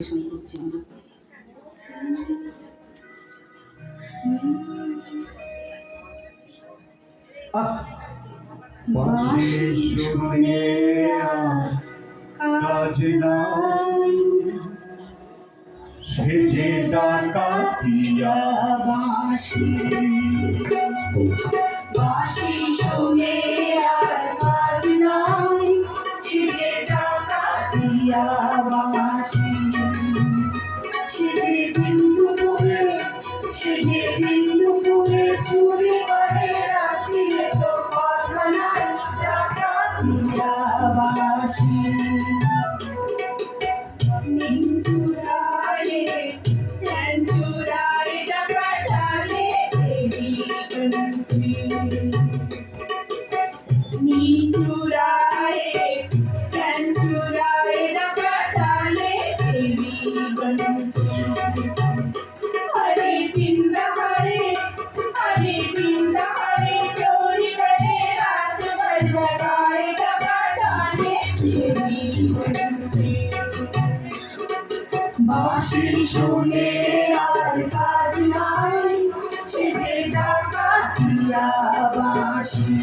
করছি আমরা। বাঁশি শুনে আর কাজ নাই, সেজে ডাকাতিয়া বাঁশি। বাঁশি শুনে আর কাজ নাই, সেজে ডাকাতিয়া বাঁশি। সেজে বিন্দুপুরে, সেজে বিন্দুপুরে চুরি করে রাখিলে তো কথা নাই, ডাকাতিয়া বাঁশি। নিন্দুরায়ে চঞ্চুরায়ে ডাকাটালে দেবী বংশী। নিন্দুরায়ে চঞ্চুরায়ে ডাকাটালে দেবী বংশী। হরে দিনদারে, হরে দিনদারে চোরি করে রাত ভর জগায়ে ডাকাটালে দেবী বংশী। বাঁশি শুনে আর কাজ নাই, সেজে ডাকাতিয়া বাঁশি।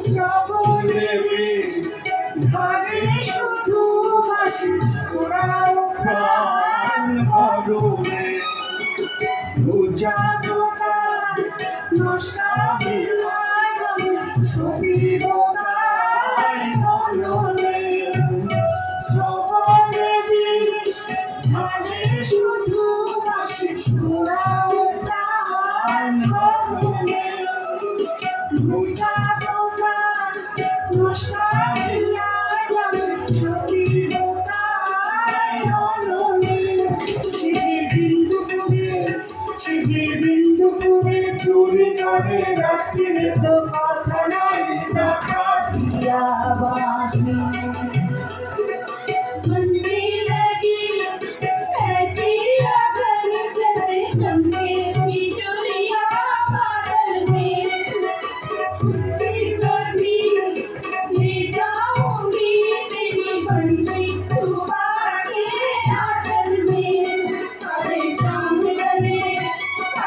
শ্রাবণে ধানে শুধু বাঁশি ওরাও প্রাণ হরণে। রোজা দোকান নষ্টাবি সবিব তাই মননে। শ্রাবণে বিষ ধানে শুধু বাঁশি ওরাও প্রাণ হরণে। রোজা দোকান নষ্টাবি সবিব তাই মননে। সেজে বিন্দুপুরে, সেজে বিন্দুপুরে চুরি করে রাখিলে তো কথা নাই, ডাকাতিয়া বাঁশি। मन में लगी ऐसी अगर जैसे चमके बिजुलियाँ बादल में। छुट्टी कभी ले जाऊंगी तेरी बंसी छुपा के आंचल में। अरे शाम ढले,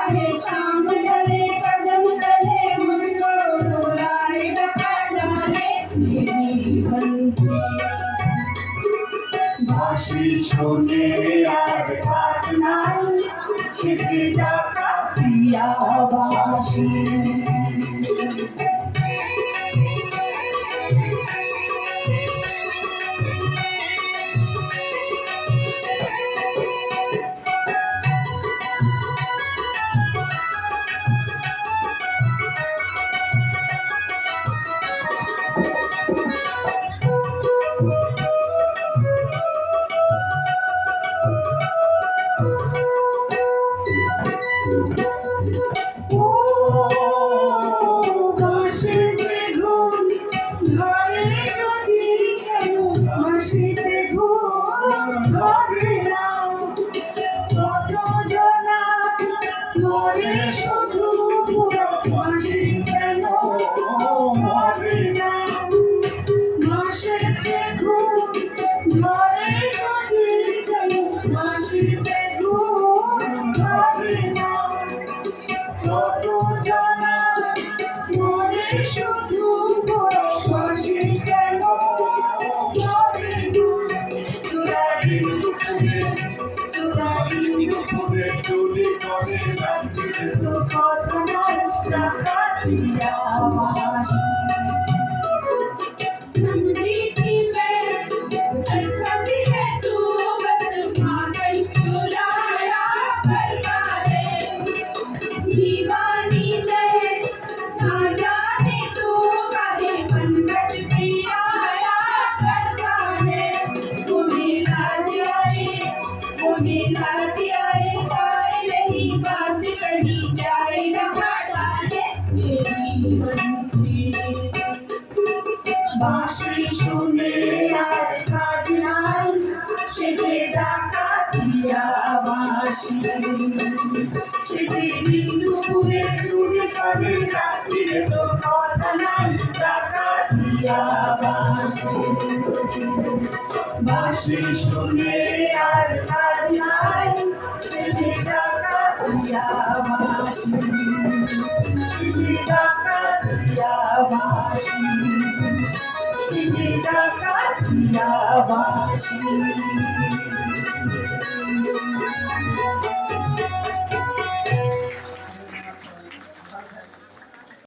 अरे शाम ढले कदम ढले मुझको रुलाए डका डाले तेरी बंसी। বাঁশি শুনে আর কাজ নাই, সেজে ডাকাতিয়া বাঁশি। বাঁশিতে ঘুম ধরে যদি কেন, বাঁশিতে ঘুম ধরে না। কত জনা মরে শুধু বাঁশি কেন মরে না। বাঁশিতে ঘুম ধরে যদি কেন, বাঁশিতে ঘুম ধরে না। কত জনা মরে শুধু বাঁশি কেন মরে না। চোরা বিন্দুপুরে, চোরা বিন্দুপুরে চুরি করে রাখিলে তো কথা নাই, ডাকাতিয়া বাঁশি। समझी मैं कभी है तू बस पागल चुराया करवा दे। दीवानी मैं ना जाने तू काहे पंकज पियाया करवा दे। मुझे लाज आए, मुझे लाज आए, पाए नहीं कहीं जाए न डाले मेरी बंसी বাঁশি শুনে আর কাজ নাই সেদে ডাকা দিয়া বাঁশি সেদে বিন্দু ফুলে চুরি করে রাত্রিরে তো কথা নাই ডাকা দিয়া বাঁশি বাঁশি শুনে আর কাজ নাই সেদে ডাকা দিয়া বাঁশি সেদে ডাকা দিয়া বাঁশি Chini Dakatiya Vashi